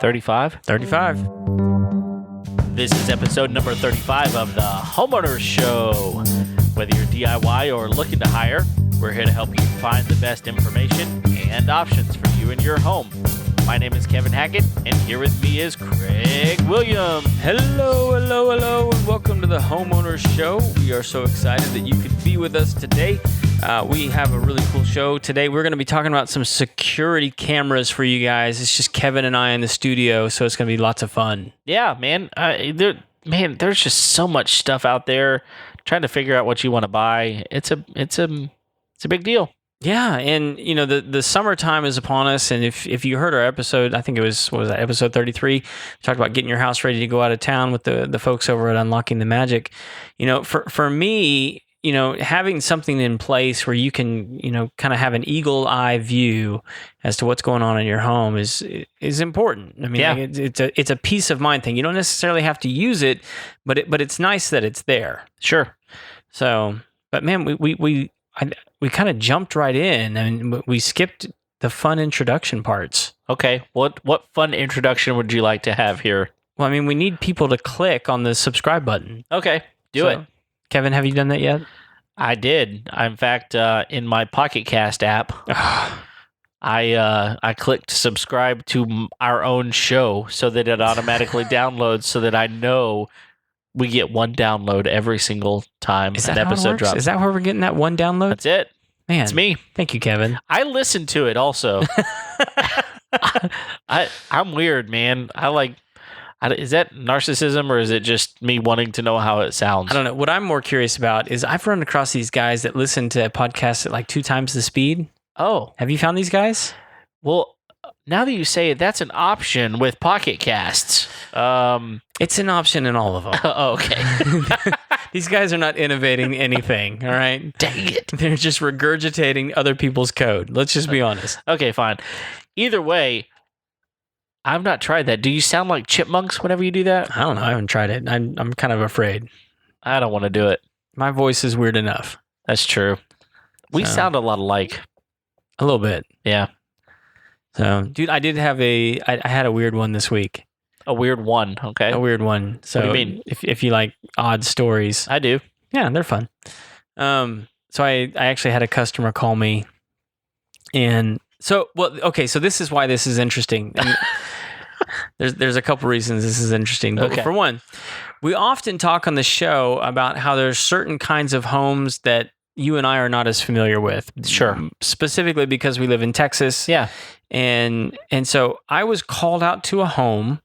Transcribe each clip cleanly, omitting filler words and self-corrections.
35? 35. This is episode number 35 of the Homeowners Show. Whether you're DIY or looking to hire, we're here to help you find the best information and options for you and your home. My name is Kevin Hackett, and here with me is Craig Williams. Hello, and welcome to the Homeowners Show. We are so excited that you could be with us today. We have a really cool show today. We're going to be talking about some security cameras for you guys. It's just Kevin and I in the studio, so it's going to be lots of fun. Yeah, man. There's just so much stuff out there. Trying to figure out what you want to buy. It's a big deal. Yeah, and you know the summertime is upon us, and if you heard our episode, I think it was episode 33, we talked about getting your house ready to go out of town with the folks over at Unlocking the Magic. You know, for me, you know, having something in place where you can, you know, kind of have an eagle eye view as to what's going on in your home is important. I mean, yeah. It's a peace of mind thing. You don't necessarily have to use it, but it's nice that it's there. Sure. So, but man, we kind of jumped right in, and we skipped the fun introduction parts. Okay. What fun introduction would you like to have here? Well, I mean, we need people to click on the subscribe button. Okay. Do it. Kevin, have you done that yet? I did. In fact, in my Pocket Cast app, I clicked subscribe to our own show so that it automatically downloads so that I know we get one download every single time an episode drops. Is that where we're getting that one download? That's it. Man, it's me. Thank you, Kevin. I listen to it also. I'm weird, man. Is that narcissism or is it just me wanting to know how it sounds? I don't know. What I'm more curious about is I've run across these guys that listen to podcasts at like 2 times the speed. Oh. Have you found these guys? Well, now that you say it, that's an option with Pocket Casts. It's an option in all of them. Oh, okay. These guys are not innovating anything, all right? Dang it. They're just regurgitating other people's code. Let's just be honest. Okay, fine. Either way, I've not tried that. Do you sound like chipmunks whenever you do that? I don't know. I haven't tried it. I'm kind of afraid. I don't want to do it. My voice is weird enough. That's true. We sound a lot alike. A little bit. Yeah. So, dude, I had a weird one this week. A weird one, okay. A weird one. So, what do you mean? If you like odd stories. I do. Yeah, they're fun. So I actually had a customer call me, and so this is why this is interesting. And there's a couple reasons this is interesting. But for one, we often talk on the show about how there's certain kinds of homes that you and I are not as familiar with. Sure. Specifically because we live in Texas. Yeah. And so I was called out to a home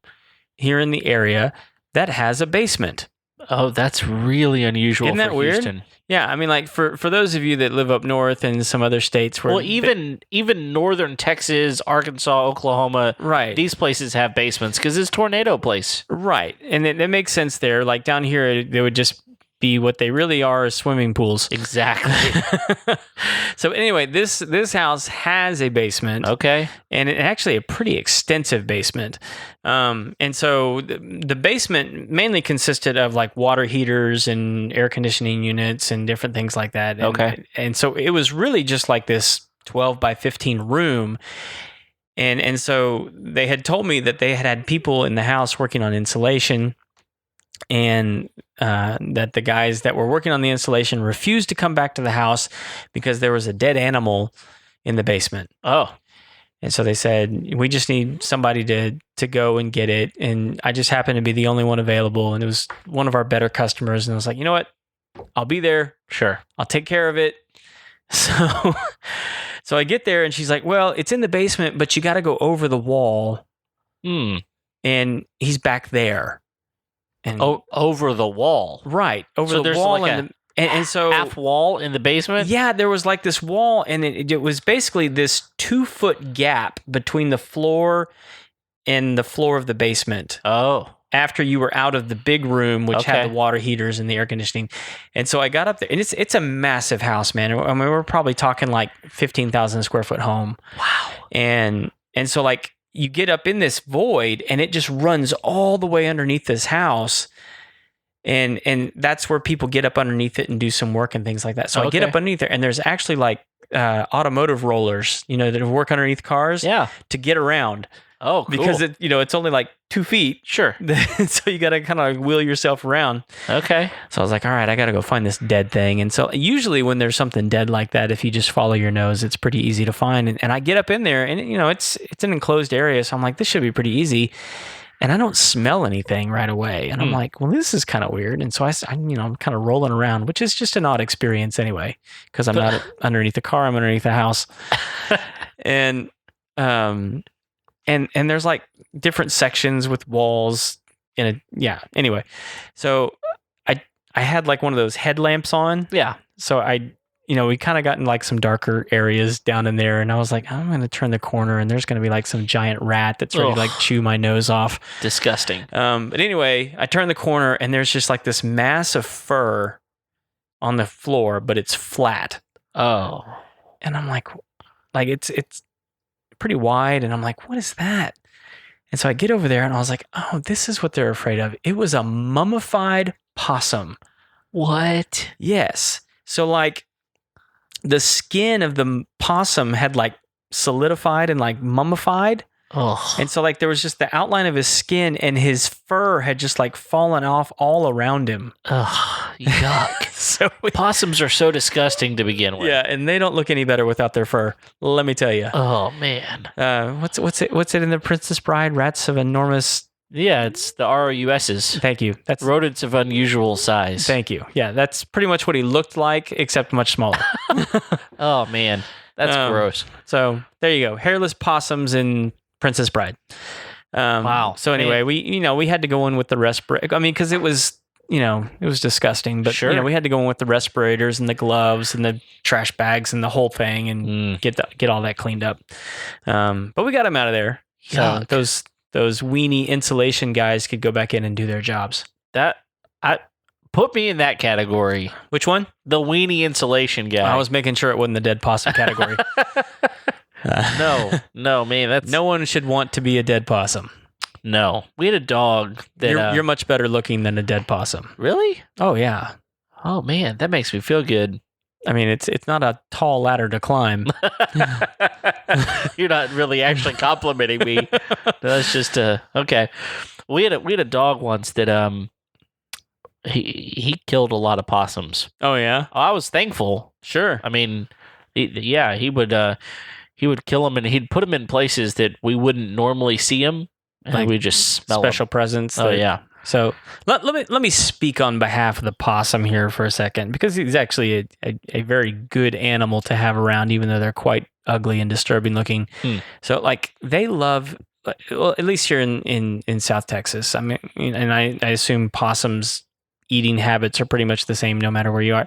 here in the area that has a basement. Oh, that's really unusual. Isn't that weird? Houston. Yeah, I mean, like for those of you that live up north and some other states where even northern Texas, Arkansas, Oklahoma, right? These places have basements because it's tornado place, right? And that makes sense there. Like down here, they would just be what they really are, swimming pools. Exactly. So anyway, this house has a basement. Okay. And actually a pretty extensive basement. And so the basement mainly consisted of like water heaters and air conditioning units and different things like that. And, okay. And so it was really just like this 12 by 15 room. And so they had told me that they had people in the house working on insulation, and that the guys that were working on the installation refused to come back to the house because there was a dead animal in the basement. Oh. And so they said, we just need somebody to go and get it. And I just happened to be the only one available. And it was one of our better customers. And I was like, you know what? I'll be there. Sure. I'll take care of it. So I get there and she's like, well, it's in the basement, but you got to go over the wall. And he's back there. And over the wall. Right. Over the wall. Like and so half wall in the basement? Yeah, there was like this wall, and it was basically this 2-foot gap between the floor and the floor of the basement. Oh. After you were out of the big room, which had the water heaters and the air conditioning. And so I got up there, and it's a massive house, man. I mean, we're probably talking like 15,000 square foot home. Wow. And so like, you get up in this void and it just runs all the way underneath this house. And that's where people get up underneath it and do some work and things like that. So I get up underneath there and there's actually like automotive rollers, you know, that work underneath cars to get around. Oh, cool. Because it's only like 2 feet. Sure. So you got to kind of wheel yourself around. Okay. So I was like, all right, I got to go find this dead thing. And so usually when there's something dead like that, if you just follow your nose, it's pretty easy to find. And I get up in there and, it's an enclosed area. So I'm like, this should be pretty easy. And I don't smell anything right away. And I'm like, well, this is kind of weird. And so I'm kind of rolling around, which is just an odd experience anyway, because I'm not underneath the car, I'm underneath the house. And there's like different sections with walls anyway. So I had like one of those headlamps on. Yeah. So we kind of got in like some darker areas down in there, and I was like, I'm going to turn the corner and there's going to be like some giant rat that's ready to like chew my nose off. Disgusting. But anyway, I turn the corner and there's just like this mass of fur on the floor, but it's flat. Oh. And I'm like it's pretty wide, and I'm like, what is that? And so I get over there and I was like, oh, this is what they're afraid of. It was a mummified possum. What? Yes. So like the skin of the possum had like solidified and like mummified. Oh. And so like there was just the outline of his skin, and his fur had just like fallen off all around him. Ugh, yuck. So possums are so disgusting to begin with. Yeah, and they don't look any better without their fur. Let me tell you. Oh man. What's it in The Princess Bride? Rats of enormous. Yeah, it's the ROUSs. Thank you. That's rodents of unusual size. Thank you. Yeah, that's pretty much what he looked like, except much smaller. Oh man, that's gross. So there you go. Hairless possums in Princess Bride. Wow. So anyway, we had to go in with the respirator. I mean, because it was disgusting, but sure. We had to go in with the respirators and the gloves and the trash bags and the whole thing and get all that cleaned up. But we got them out of there. Yuck. So those weenie insulation guys could go back in and do their jobs. Put me in that category. Which one? The weenie insulation guy. I was making sure it wasn't the dead possum category. No, man, that's no one should want to be a dead possum. No, we had a dog that you're much better looking than a dead possum. Really? Oh yeah. Oh man, that makes me feel good. I mean, it's not a tall ladder to climb. You're not really actually complimenting me. That's just okay. We had a dog once that he killed a lot of possums. Oh yeah. I was thankful. Sure. I mean, he would kill them and he'd put them in places that we wouldn't normally see them, and like we just smell special them. presents. Oh yeah. So let me speak on behalf of the possum here for a second, because he's actually a very good animal to have around, even though they're quite ugly and disturbing looking. So like they love, well, at least here in South Texas. I mean, and I assume possums' eating habits are pretty much the same no matter where you are.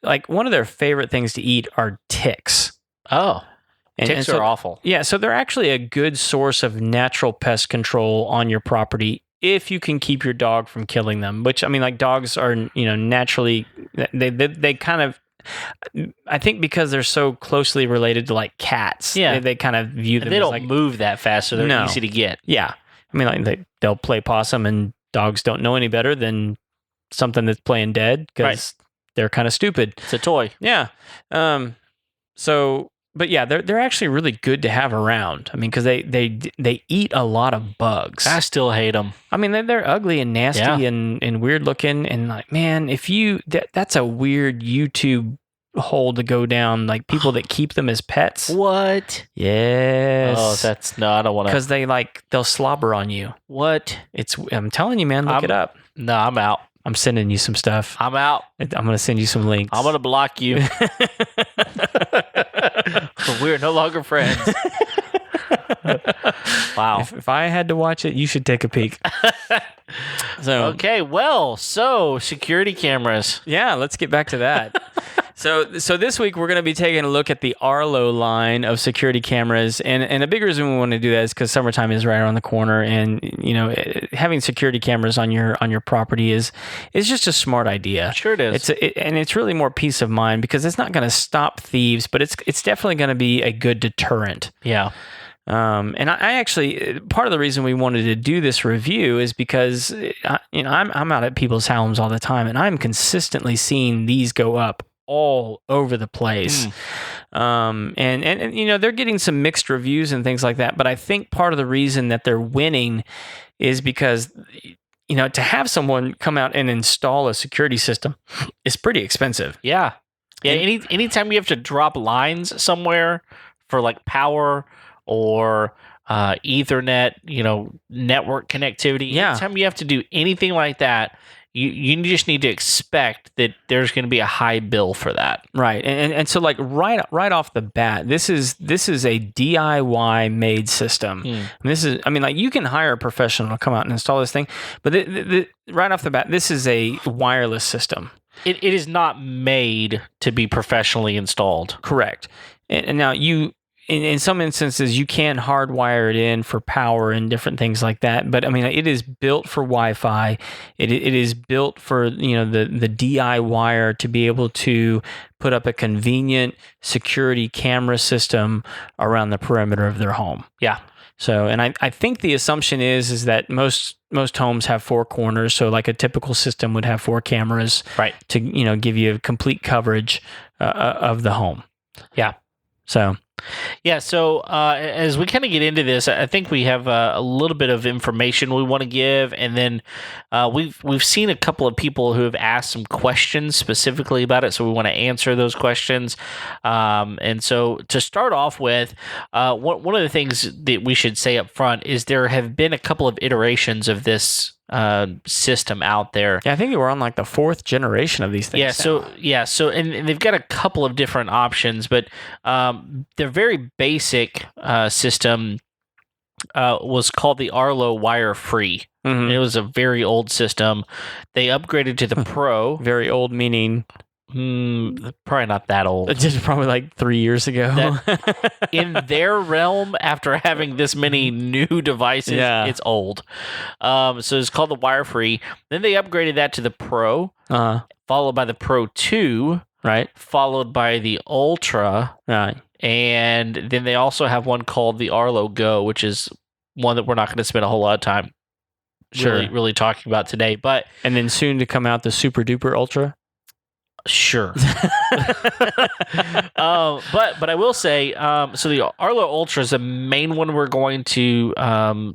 Like one of their favorite things to eat are ticks. Oh. Ticks are awful. Yeah, so they're actually a good source of natural pest control on your property if you can keep your dog from killing them. Which, I mean, like dogs are, naturally, they kind of, I think because they're so closely related to like cats, they kind of view them and they as don't like, move that fast, so they're easy to get. Yeah, I mean, like they'll play possum, and dogs don't know any better than something that's playing dead because they're kind of stupid. It's a toy. Yeah. But yeah, they're actually really good to have around. I mean, because they eat a lot of bugs. I still hate them. I mean, they're ugly and nasty and weird looking. And like, man, if that's a weird YouTube hole to go down. Like people that keep them as pets. What? Yes. Oh, I don't want to. Because they'll slobber on you. What? I'm telling you, man, look it up. No, I'm out. I'm sending you some stuff. I'm out. I'm going to send you some links. I'm going to block you. We're no longer friends. Wow. If I had to watch it, you should take a peek. Okay, so security cameras. Yeah, let's get back to that. So this week we're going to be taking a look at the Arlo line of security cameras, and a big reason we want to do that is because summertime is right around the corner, and having security cameras on your property is just a smart idea. Sure it is. It's really more peace of mind because it's not going to stop thieves, but it's definitely going to be a good deterrent. Yeah. And I actually, part of the reason we wanted to do this review is because I'm out at people's homes all the time, and I'm consistently seeing these go up all over the place. And you know, they're getting some mixed reviews and things like that. But I think part of the reason that they're winning is because, you know, to have someone come out and install a security system is pretty expensive. Yeah. Yeah. Anytime you have to drop lines somewhere for like power or Ethernet, you know, network connectivity. Yeah. Anytime you have to do anything like that, you just need to expect that there's going to be a high bill for that. Right. And so like right off the bat, this is a DIY made system. And I mean, like you can hire a professional to come out and install this thing, but right off the bat, this is a wireless system. It is not made to be professionally installed. Correct. And now in some instances, you can hardwire it in for power and different things like that. But I mean, it is built for Wi-Fi. It is built for, you know, the DIYer to be able to put up a convenient security camera system around the perimeter of their home. Yeah. So, and I think the assumption is that most homes have 4 corners. So like a typical system would have 4 cameras, right, to, you know, give you complete coverage of the home. Yeah. So. Yeah, so as we kind of get into this, I think we have a little bit of information we want to give, and then we've seen a couple of people who have asked some questions specifically about it, so we want to answer those questions. And so to start off with, one of the things that we should say up front is there have been a couple of iterations of this system out there. Yeah, I think we're on like the 4th generation of these things. So and they've got a couple of different options, but their very basic system was called the Arlo Wire Free. Mm-hmm. It was a very old system. They upgraded to the Pro. Very old meaning probably not that old. Just probably like 3 years ago. In their realm, after having this many new devices, it's old. So it's called the Wire Free. Then they upgraded that to the Pro, followed by the Pro 2, right? Followed by the Ultra, right? And then they also have one called the Arlo Go, which is one that we're not going to spend a whole lot of time really talking about today. But and then soon to come out the Super Duper Ultra. Sure. But I will say, so the Arlo Ultra is the main one we're going to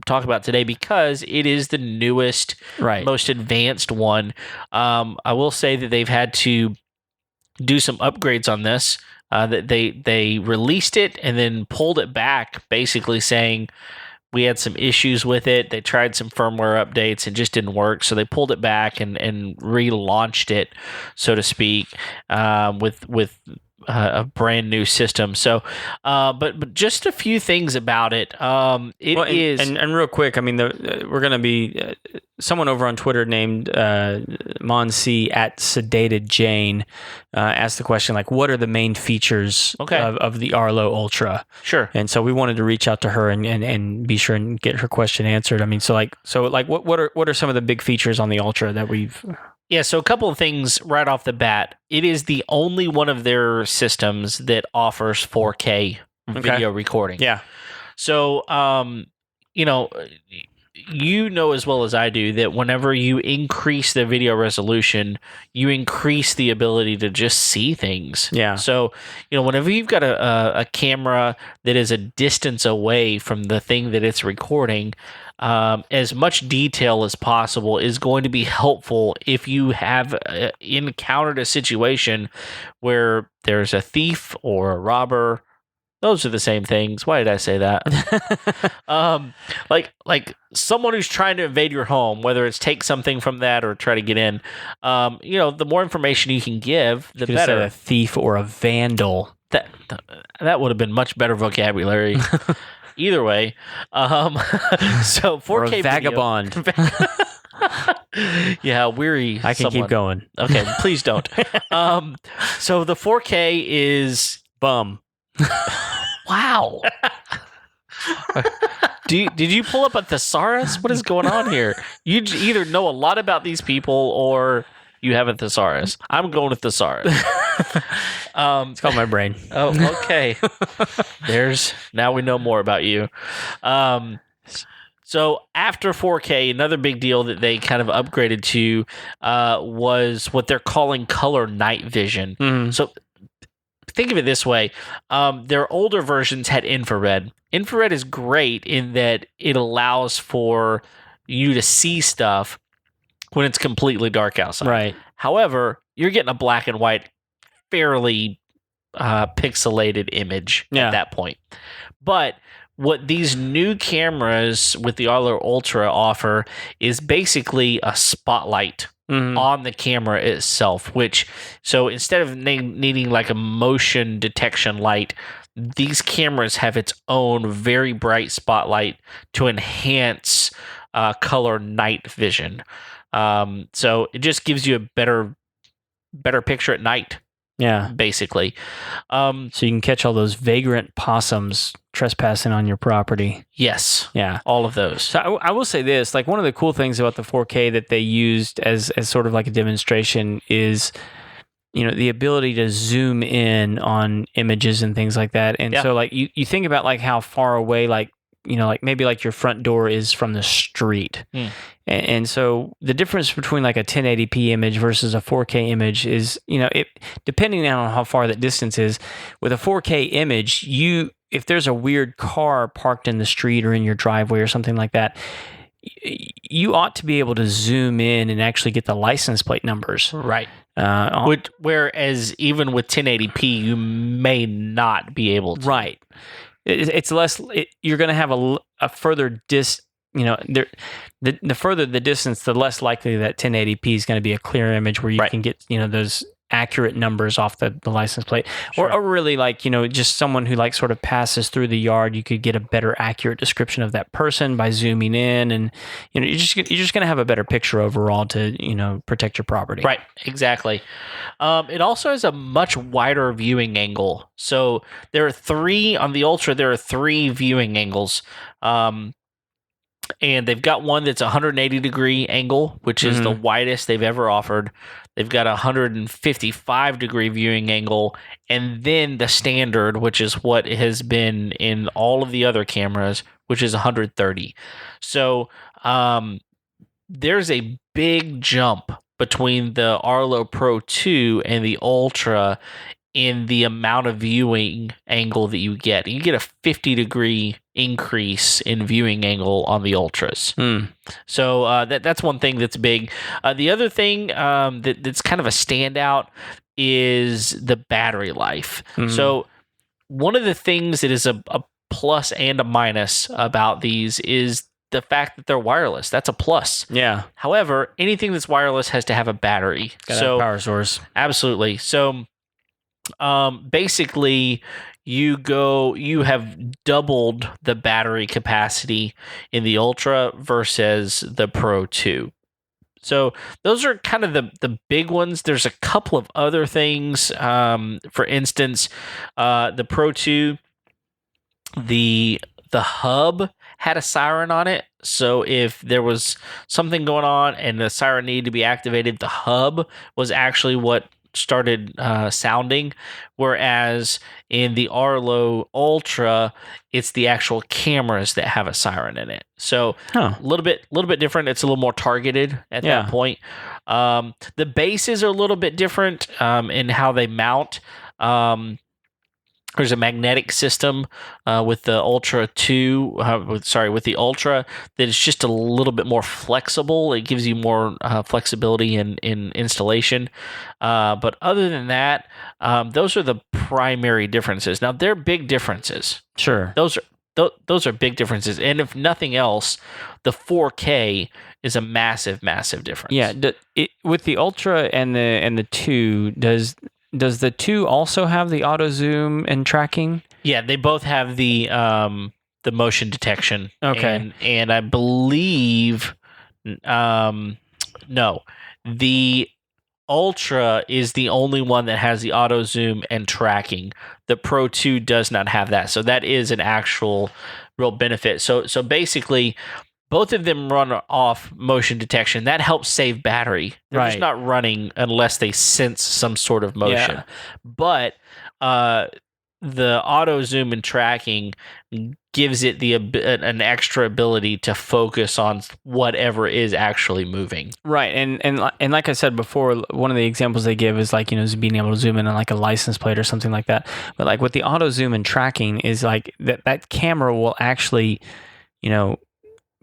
talk about today because it is the newest, most advanced one. I will say that they've had to do some upgrades on this. That they released it and then pulled it back, basically saying we had some issues with it. They tried some firmware updates and just didn't work. So they pulled it back and relaunched it, so to speak, with a brand new system. So, but just a few things about it. And real quick, I mean, we're going to be someone over on Twitter named Monc at Sedated Jane asked the question, like, what are the main features of the Arlo Ultra? Sure. And so we wanted to reach out to her and be sure and get her question answered. I mean, so what are some of the big features on the Ultra that we've... Yeah, so a couple of things right off the bat. It is the only one of their systems that offers 4K video recording. Yeah. So, you know as well as I do that whenever you increase the video resolution, you increase the ability to just see things. Yeah. So, whenever you've got a camera that is a distance away from the thing that it's recording, as much detail as possible is going to be helpful if you have encountered a situation where there's a thief or a robber. Those are the same things. Why did I say that? Like someone who's trying to invade your home, whether it's take something from that or try to get in. The more information you can give, the better. A thief or a vandal. That would have been much better vocabulary. Either way, so 4K or a vagabond. Yeah, weary. I can keep going. Okay, please don't. So the 4K is bum. Wow. Did you pull up a thesaurus? What is going on here? You either know a lot about these people or you have a thesaurus. I'm going with thesaurus. It's called my brain. Oh, okay. Now we know more about you. So So after 4K, another big deal that they kind of upgraded to was what they're calling color night vision. So think of it this way. Their older versions had infrared. Infrared is great in that it allows for you to see stuff when it's completely dark outside. Right. However, you're getting a black and white, fairly pixelated image at that point. But what these new cameras with the Arlo Ultra offer is basically a spotlight on the camera itself, so instead of needing like a motion detection light, these cameras have its own very bright spotlight to enhance color night vision. So it just gives you a better picture at night. Yeah. Basically. So you can catch all those vagrant possums trespassing on your property. Yes. Yeah. All of those. So I will say this, like one of the cool things about the 4K that they used as sort of like a demonstration is, the ability to zoom in on images and things like that. And so like you think about like how far away, like, like maybe like your front door is from the street. And so the difference between like a 1080p image versus a 4K image is, it depending on how far that distance is. With a 4K image, if there's a weird car parked in the street or in your driveway or something like that, you ought to be able to zoom in and actually get the license plate numbers. Right. Whereas even with 1080p, you may not be able to. Right. It's less. You're going to have a further the further the distance, the less likely that 1080p is going to be a clear image where you can get those accurate numbers off the license plate. Sure. Or really like just someone who like sort of passes through the yard, you could get a better accurate description of that person by zooming in, and you're just going to have a better picture overall to protect your property. Right, exactly. It also has a much wider viewing angle. So there are three on the Ultra. There are three viewing angles. And they've got one that's a 180 degree angle, which is the widest they've ever offered. They've got a 155 degree viewing angle, and then the standard, which is what has been in all of the other cameras, which is 130. So there's a big jump between the Arlo Pro 2 and the Ultra in the amount of viewing angle that you get. You get a 50 degree increase in viewing angle on the Ultras. So that's one thing that's big. The other thing that's kind of a standout is the battery life. So one of the things that is a plus and a minus about these is the fact that they're wireless. That's a plus. Yeah. However, anything that's wireless has to have a battery. Gotta have a power source. Absolutely. So basically you have doubled the battery capacity in the Ultra versus the Pro 2. So those are kind of the big ones. There's a couple of other things. For instance, the Pro 2, the hub had a siren on it. So if there was something going on and the siren needed to be activated, the hub was actually what started sounding, whereas in the Arlo Ultra, it's the actual cameras that have a siren in it. So a little bit different. It's a little more targeted at that point. The bases are a little bit different in how they mount. There's a magnetic system with the Ultra 2, with the Ultra, that is just a little bit more flexible. It gives you more flexibility in installation. But other than that, those are the primary differences. Now, they're big differences. Sure. Those are big differences. And if nothing else, the 4K is a massive, massive difference. Yeah. With the Ultra and the 2, does the 2 also have the auto zoom and tracking? Yeah, they both have the motion detection. Okay. And I believe no. The Ultra is the only one that has the auto zoom and tracking. The Pro 2 does not have that. So that is an actual real benefit. So basically both of them run off motion detection. That helps save battery. They're just not running unless they sense some sort of motion. Yeah. But the auto zoom and tracking gives it an extra ability to focus on whatever is actually moving. Right, and like I said before, one of the examples they give is like, being able to zoom in on like a license plate or something like that. But like with the auto zoom and tracking is like that camera will actually,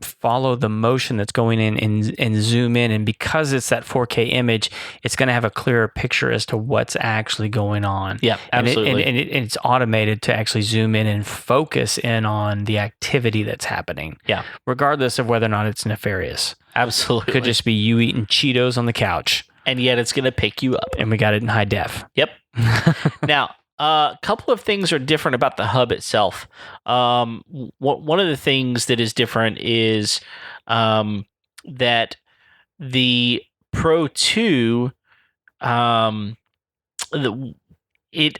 follow the motion that's going in and zoom in, and because it's that 4K image, it's going to have a clearer picture as to what's actually going on. Yeah, absolutely. And it's automated to actually zoom in and focus in on the activity that's happening. Yeah, regardless of whether or not it's nefarious. Absolutely. Could just be you eating Cheetos on the couch. And yet it's going to pick you up. And we got it in high def. Yep. Now, a couple of things are different about the hub itself. One of the things that is different is that the Pro 2, it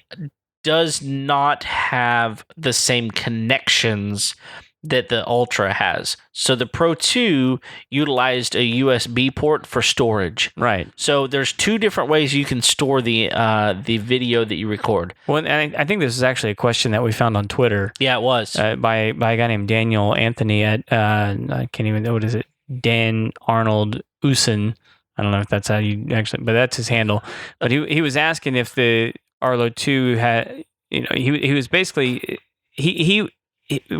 does not have the same connections that the Ultra has. So the Pro 2 utilized a USB port for storage. Right. So there's two different ways you can store the video that you record. Well, and I think this is actually a question that we found on Twitter. Yeah, it was. By a guy named Daniel Anthony at, I can't even know, what is it? Dan Arnold Usen. I don't know if that's how you actually, but that's his handle. But he was asking if the Arlo 2 had, he was basically, he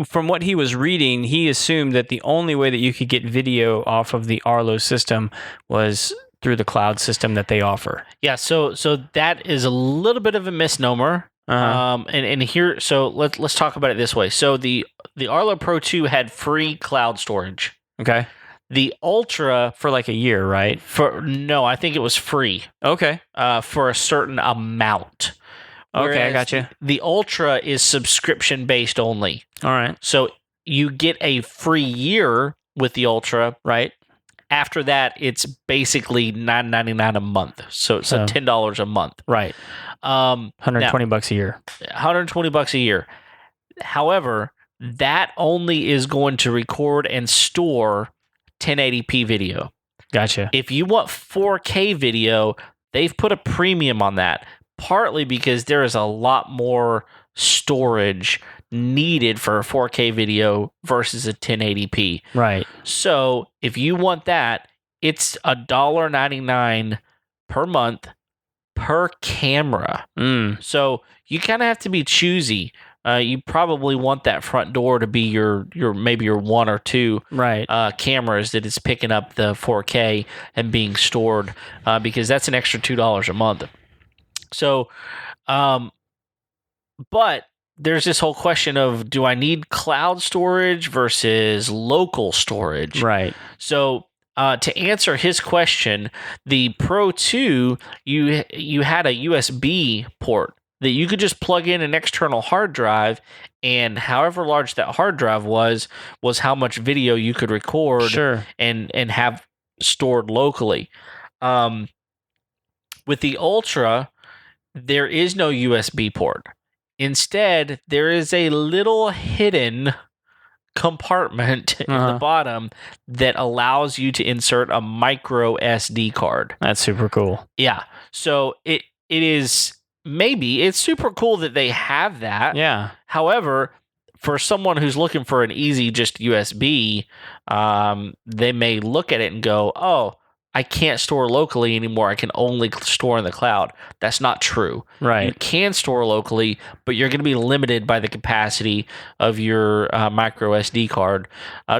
from what he was reading, he assumed that the only way that you could get video off of the Arlo system was through the cloud system that they offer. Yeah, so that is a little bit of a misnomer. Uh-huh. And here, so let's talk about it this way. So the Arlo Pro 2 had free cloud storage. Okay. The Ultra for like a year, right? No, I think it was free. Okay. For a certain amount. Okay, I got you. The Ultra is subscription based only. All right. So you get a free year with the Ultra, right? After that, it's basically $9.99 a month. So it's $10 a month. Right. $120 a year. $120 a year. However, that only is going to record and store 1080p video. Gotcha. If you want 4K video, they've put a premium on that. Partly because there is a lot more storage needed for a 4K video versus a 1080p. Right. So if you want that, it's $1.99 per month per camera. So you kind of have to be choosy. You probably want that front door to be your maybe your one or two cameras that is picking up the 4K and being stored because that's an extra $2 a month. So, but there's this whole question of, do I need cloud storage versus local storage? Right. So, to answer his question, the Pro 2, you had a USB port that you could just plug in an external hard drive, and however large that hard drive was how much video you could record and have stored locally. With the Ultra, there is no USB port. Instead, there is a little hidden compartment in the bottom that allows you to insert a micro SD card. That's super cool. Yeah. So it's super cool that they have that. Yeah. However, for someone who's looking for an easy just USB, they may look at it and go, oh, I can't store locally anymore. I can only store in the cloud. That's not true. Right. You can store locally, but you're going to be limited by the capacity of your micro SD card,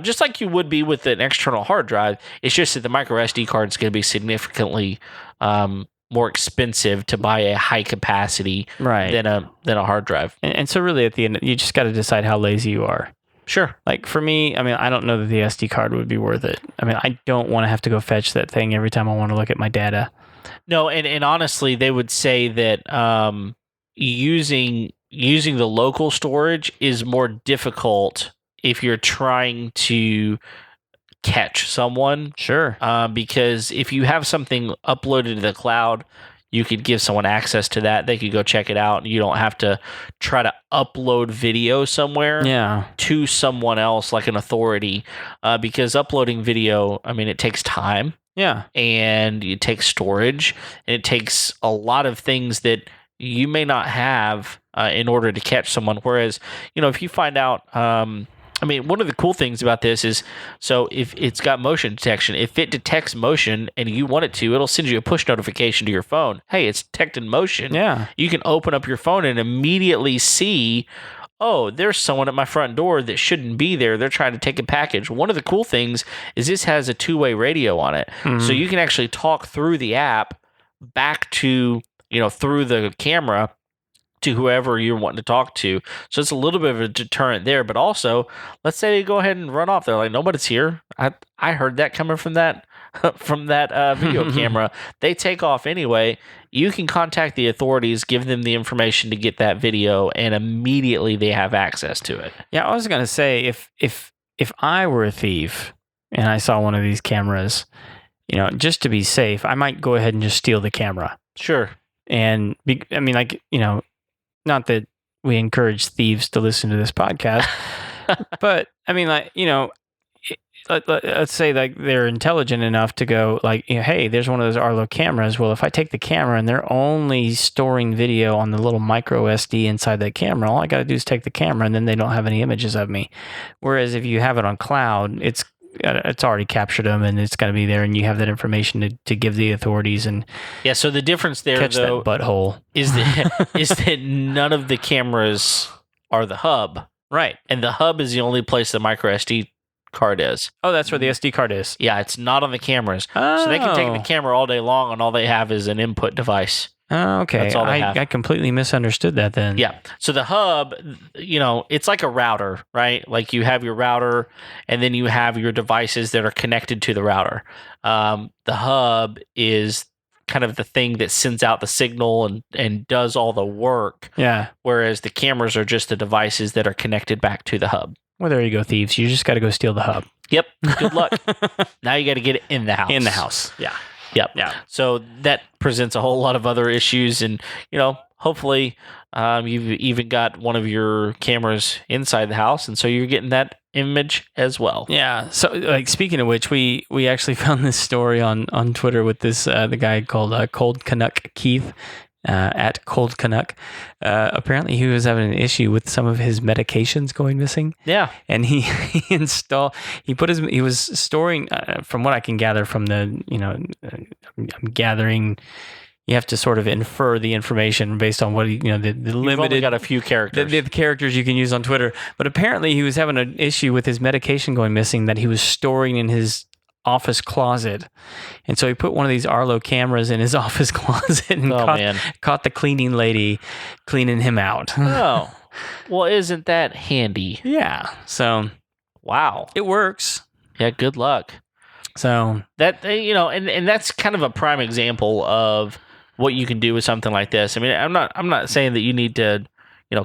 just like you would be with an external hard drive. It's just that the micro SD card is going to be significantly more expensive to buy a high capacity than a hard drive. And so really at the end, you just got to decide how lazy you are. Sure. Like for me, I mean, I don't know that the SD card would be worth it. I mean, I don't want to have to go fetch that thing every time I want to look at my data. No, and honestly, they would say that using the local storage is more difficult if you're trying to catch someone. Sure. Because if you have something uploaded to the cloud, you could give someone access to that. They could go check it out. You don't have to try to upload video somewhere to someone else like an authority because uploading video, I mean, it takes time. Yeah. And it takes storage. And it takes a lot of things that you may not have in order to catch someone. Whereas, if you find out, one of the cool things about this is, so if it's got motion detection, if it detects motion and you want it to, it'll send you a push notification to your phone. Hey, it's detecting motion. Yeah. You can open up your phone and immediately see, oh, there's someone at my front door that shouldn't be there. They're trying to take a package. One of the cool things is this has a two-way radio on it. Mm-hmm. So you can actually talk through the app back to, through the camera to whoever you're wanting to talk to. So it's a little bit of a deterrent there. But also, let's say they go ahead and run off. They're like, nobody's here. I heard that coming from that video camera. They take off anyway. You can contact the authorities, give them the information to get that video, and immediately they have access to it. Yeah, I was gonna say if I were a thief and I saw one of these cameras, just to be safe, I might go ahead and just steal the camera. Sure. And not that we encourage thieves to listen to this podcast, but let's say like they're intelligent enough to go like, hey, there's one of those Arlo cameras. Well, if I take the camera and they're only storing video on the little micro SD inside that camera, all I got to do is take the camera and then they don't have any images of me. Whereas if you have it on cloud, it's already captured them and it's going to be there, and you have that information to give the authorities. And yeah, so the difference there, catch though, that butthole is that none of the cameras are the hub, right? And the hub is the only place the micro SD card is. Oh, that's where the SD card is. Yeah, it's not on the cameras. Oh. So they can take the camera all day long, and all they have is an input device. Oh, okay. That's all they have. I completely misunderstood that then. Yeah. So the hub, it's like a router, right? Like you have your router, and then you have your devices that are connected to the router. The hub is kind of the thing that sends out the signal and does all the work. Yeah. Whereas the cameras are just the devices that are connected back to the hub. Well, there you go, thieves. You just got to go steal the hub. Yep. Good luck. Now you got to get it in the house. In the house. Yeah. Yep. Yeah. So that presents a whole lot of other issues, and hopefully you've even got one of your cameras inside the house, and so you're getting that image as well. Yeah. So, like, speaking of which, we actually found this story on Twitter with this the guy called Cold Canuck Keith. At Cold Canuck. Apparently he was having an issue with some of his medications going missing. Yeah. And he was storing, from what I can gather from the, I'm gathering, you have to sort of infer the information based on what, the limited. You've only got a few characters. The characters you can use on Twitter. But apparently he was having an issue with his medication going missing that he was storing in his office closet, and so he put one of these Arlo cameras in his office closet and caught the cleaning lady cleaning him out. Oh, well, isn't that handy? Yeah. So, wow, it works. Yeah. Good luck. So that and that's kind of a prime example of what you can do with something like this. I mean, I'm not saying that you need to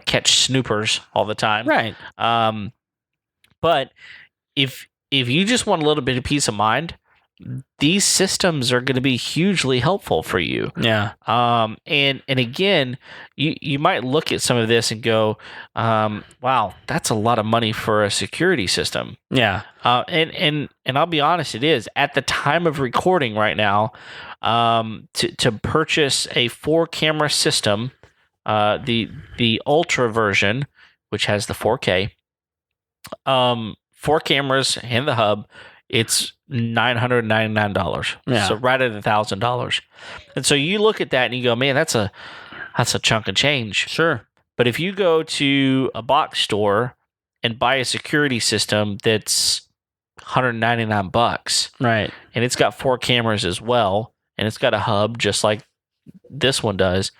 catch snoopers all the time, right? But if you just want a little bit of peace of mind, these systems are going to be hugely helpful for you. Yeah. And again, you might look at some of this and go, wow, that's a lot of money for a security system. Yeah. And I'll be honest, it is. At the time of recording right now, to purchase a 4-camera system, the Ultra version, which has the 4K, 4 cameras and the hub, it's $999. Yeah. So right at $1,000. And so you look at that and you go, man, that's a chunk of change. Sure. But if you go to a box store and buy a security system that's $199, right, and it's got 4 cameras as well, and it's got a hub just like this one does,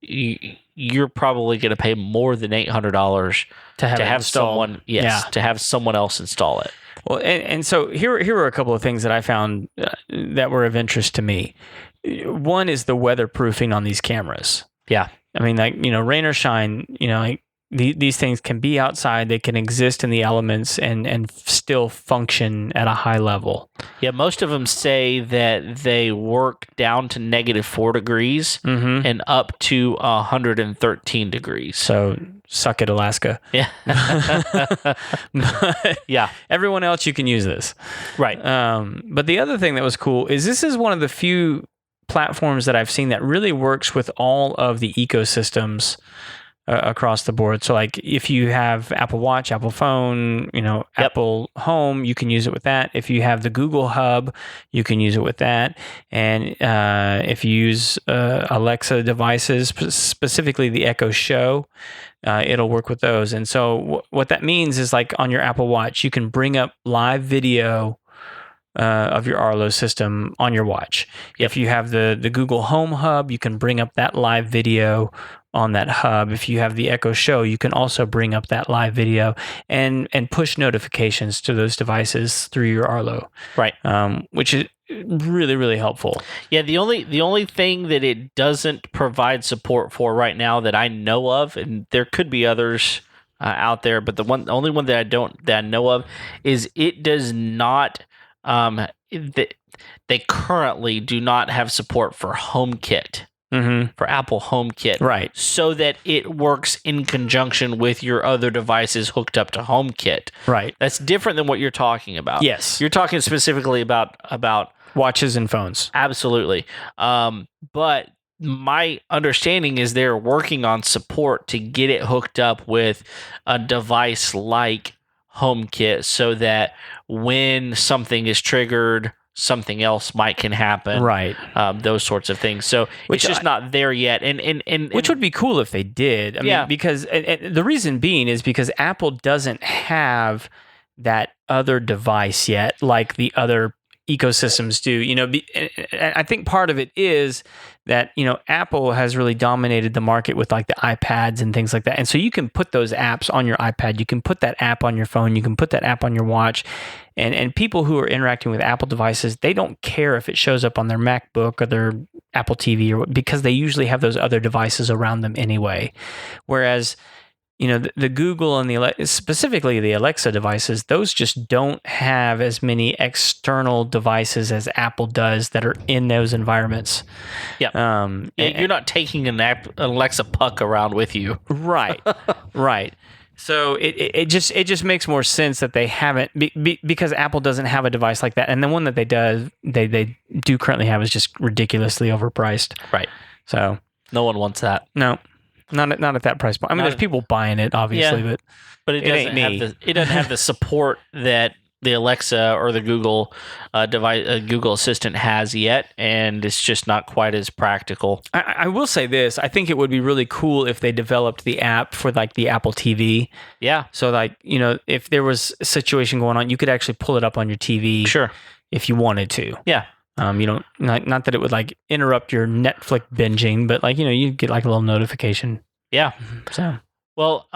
you're probably going to pay more than $800 to have someone, to have someone else install it. Well, and so here were a couple of things that I found that were of interest to me. One is the weatherproofing on these cameras. Yeah. I mean, like, rain or shine, these things can be outside. They can exist in the elements and still function at a high level. Yeah, most of them say that they work down to -4 degrees and up to 113 degrees. So suck it, Alaska. Yeah. But yeah. Everyone else, you can use this. Right. But the other thing that was cool is this is one of the few platforms that I've seen that really works with all of the ecosystems across the board. So like if you have Apple Watch, Apple phone, Apple Home, you can use it with that. If you have the Google Hub, you can use it with that. And if you use Alexa devices, specifically the Echo Show, it'll work with those. And so what that means is like on your Apple Watch, you can bring up live video of your Arlo system on your watch. If you have the Google Home Hub, you can bring up that live video on that hub. If you have the Echo Show, you can also bring up that live video and push notifications to those devices through your Arlo. Right. Which is really, really helpful. Yeah, the only thing that it doesn't provide support for right now that I know of, and there could be others out there, but the only one that I know of is it does not. They currently do not have support for HomeKit. For Apple HomeKit. Right. So that it works in conjunction with your other devices hooked up to HomeKit. Right. That's different than what you're talking about. Yes. You're talking specifically about watches and phones. Absolutely. But my understanding is they're working on support to get it hooked up with a device like HomeKit so that when something is triggered, something else can happen. Right. Those sorts of things. So it's just not there yet. And which would be cool if they did. I mean, because and the reason being is because Apple doesn't have that other device yet, like the other ecosystems do. I think part of it is that, Apple has really dominated the market with like the iPads and things like that. And so you can put those apps on your iPad, you can put that app on your phone, you can put that app on your watch. And people who are interacting with Apple devices, they don't care if it shows up on their MacBook or their Apple TV because they usually have those other devices around them anyway. Whereas the Google and specifically the Alexa devices, those just don't have as many external devices as Apple does that are in those environments. Yeah. You're not taking an Alexa puck around with you. Right. Right. So it just makes more sense that they haven't because Apple doesn't have a device like that, and the one that they do currently have is just ridiculously overpriced. Right. So no one wants that. No. Not at that price point. I mean, there's people buying it, obviously, but it doesn't have the support that the Alexa or the Google Google Assistant has yet, and it's just not quite as practical. I will say this: I think it would be really cool if they developed the app for like the Apple TV. Yeah. So like if there was a situation going on, you could actually pull it up on your TV. Sure. If you wanted to. Yeah. Not that it would like interrupt your Netflix binging, but like you get like a little notification. Yeah. So. Well,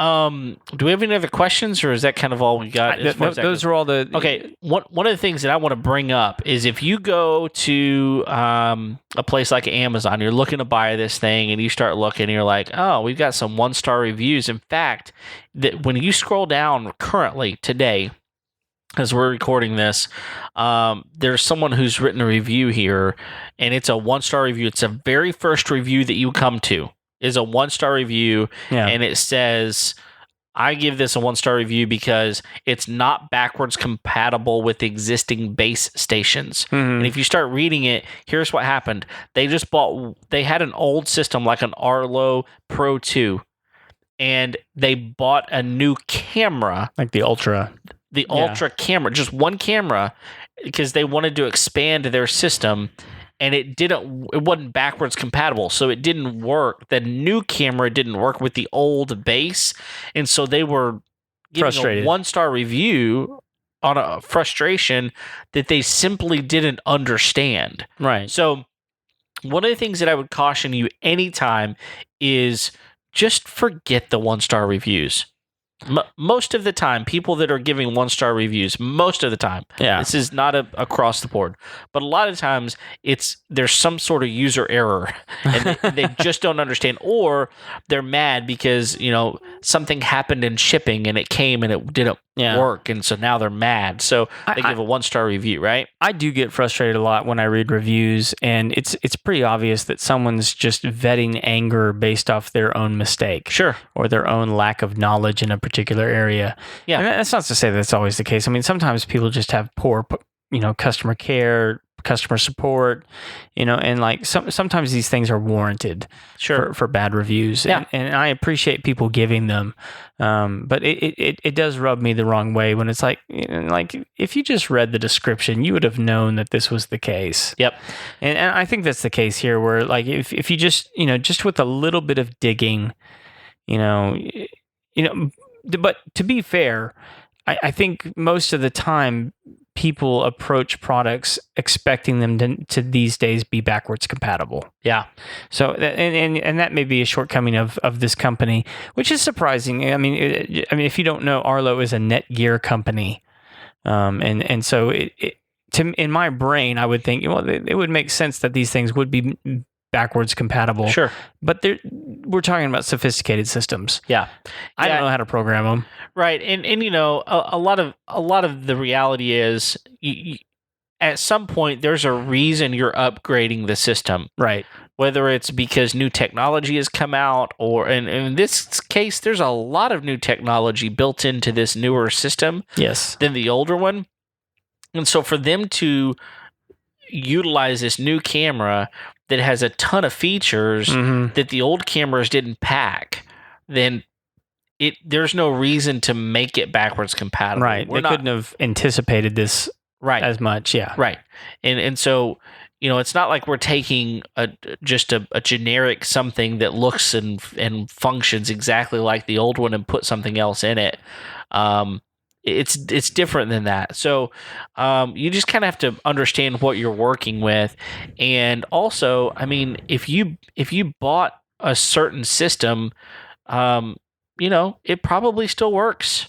do we have any other questions, or is that kind of all we got? Those are all the... Okay, one of the things that I want to bring up is if you go to a place like Amazon, you're looking to buy this thing, and you start looking, and you're like, oh, we've got some one-star reviews. In fact, that when you scroll down currently today, as we're recording this, there's someone who's written a review here, and it's a one-star review. It's the very first review that you come to. Is a one-star review, and it says, I give this a one-star review because it's not backwards compatible with existing base stations. And if you start reading it, here's what happened. They had an old system like an Arlo Pro 2, and they bought a new camera. Like the Ultra. The Ultra camera, just one camera, because they wanted to expand their system. And it wasn't backwards compatible, so it didn't work. The new camera didn't work with the old base, and so they were giving frustrated. A one-star review on a frustration that they simply didn't understand. Right. So one of the things that I would caution you anytime is just forget the one-star reviews. Most of the time, people that are giving one-star reviews, most of the time, this is not across the board, but a lot of times there's some sort of user error, and they just don't understand, or they're mad because something happened in shipping and it came and it didn't work, and so now they're mad. So they give a one-star review, right? I do get frustrated a lot when I read reviews, and it's pretty obvious that someone's just vetting anger based off their own mistake, sure, or their own lack of knowledge in a particular area. Yeah, and that's not to say that's always the case. I mean, sometimes people just have poor, customer care, customer support, and like sometimes these things are warranted for bad reviews. Yeah. And I appreciate people giving them. But it does rub me the wrong way when it's like if you just read the description, you would have known that this was the case. Yep. And I think that's the case here, where like if you just just with a little bit of digging, but to be fair, I think most of the time people approach products expecting them to these days be backwards compatible. Yeah. So and that may be a shortcoming of this company, which is surprising. I mean, if you don't know, Arlo is a Netgear company, and so in my brain, I would think, well, it would make sense that these things would be backwards compatible. Sure. But we're talking about sophisticated systems. Yeah. I don't know how to program them. Right. And a lot of the reality is at some point there's a reason you're upgrading the system. Right. Whether it's because new technology has come out, or in this case, there's a lot of new technology built into this newer system than the older one. And so for them to utilize this new camera that has a ton of features that the old cameras didn't pack, then there's no reason to make it backwards compatible. Right. They couldn't have anticipated this as much. Yeah. Right. And so, it's not like we're taking just a generic something that looks and functions exactly like the old one and put something else in it. It's different than that. So you just kind of have to understand what you're working with. And also, I mean, if you bought a certain system, it probably still works.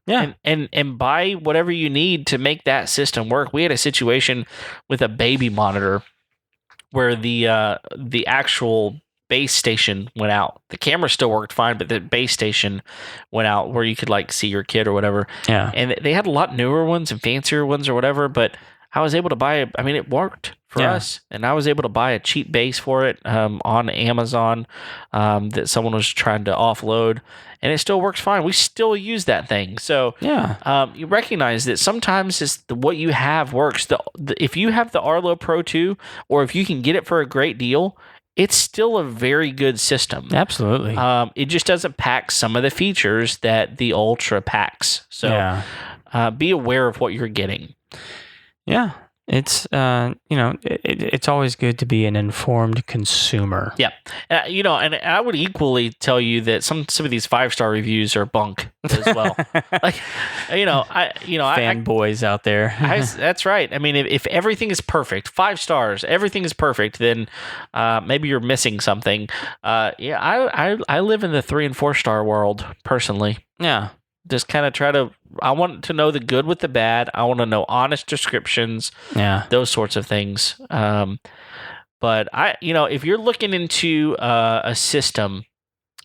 Yeah. And buy whatever you need to make that system work. We had a situation with a baby monitor where the actual base station went out. The camera still worked fine, but the base station went out where you could like see your kid or whatever. Yeah. And they had a lot newer ones and fancier ones or whatever, but I was able to buy it. I mean, it worked for us, and I was able to buy a cheap base for it on Amazon that someone was trying to offload, and it still works fine. We still use that thing. So you recognize that sometimes what you have works. If you have the Arlo Pro 2, or if you can get it for a great deal, it's still a very good system. Absolutely. It just doesn't pack some of the features that the Ultra packs. So be aware of what you're getting. Yeah. It's, it's always good to be an informed consumer. Yeah. And I would equally tell you that some of these 5-star reviews are bunk as well. Fanboys out there. That's right. I mean, if everything is perfect, 5 stars, everything is perfect, then maybe you're missing something. I live in the 3 and 4-star world personally. Yeah. Just kind of I want to know the good with the bad. I want to know honest descriptions. Yeah. Those sorts of things. But if you're looking into a system,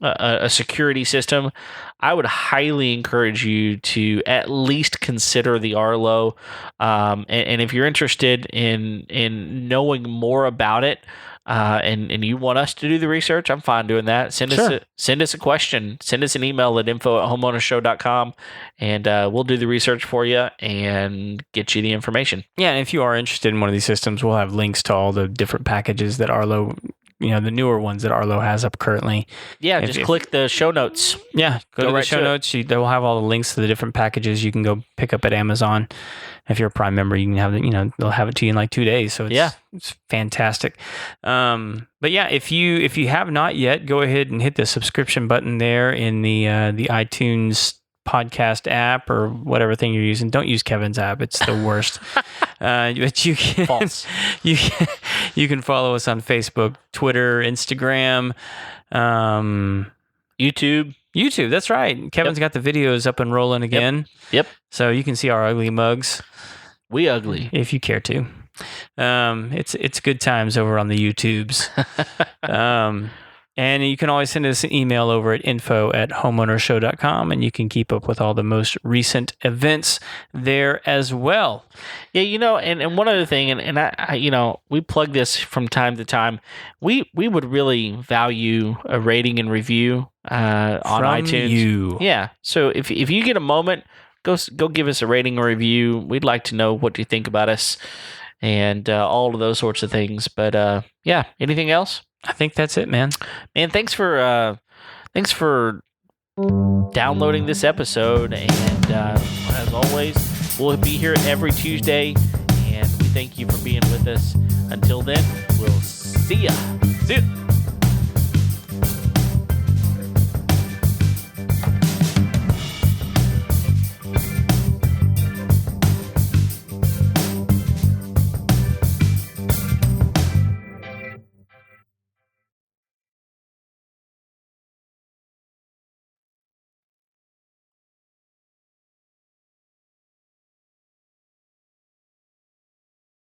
a security system, I would highly encourage you to at least consider the Arlo. And if you're interested in knowing more about it, and you want us to do the research, I'm fine doing that. Send us a question. Send us an email at info@homeownershow.com, and we'll do the research for you and get you the information. Yeah, and if you are interested in one of these systems, we'll have links to all the different packages that Arlo, the newer ones that Arlo has up currently. Yeah, just click the show notes. Yeah, go to the show notes. They will have all the links to the different packages you can go pick up at Amazon. If you're a Prime member, you can have it. They'll have it to you in like 2 days. So it's fantastic. But yeah, if you have not yet, go ahead and hit the subscription button there in the iTunes podcast app or whatever thing you're using. Don't use Kevin's app; it's the worst. But you can False. You can follow us on Facebook, Twitter, Instagram, YouTube. That's right. Kevin's got the videos up and rolling again. Yep. So you can see our ugly mugs. We ugly. If you care to. It's good times over on the YouTubes. And you can always send us an email over at info@homeownershow.com, and you can keep up with all the most recent events there as well. Yeah, and one other thing, and I we plug this from time to time. We would really value a rating and review on iTunes. Yeah. So if you get a moment, go give us a rating or review. We'd like to know what you think about us. and all of those sorts of things. But yeah, anything else? I think that's it, man. Man, thanks for downloading this episode, and as always, we'll be here every Tuesday, and we thank you for being with us. Until then, we'll see ya. See ya.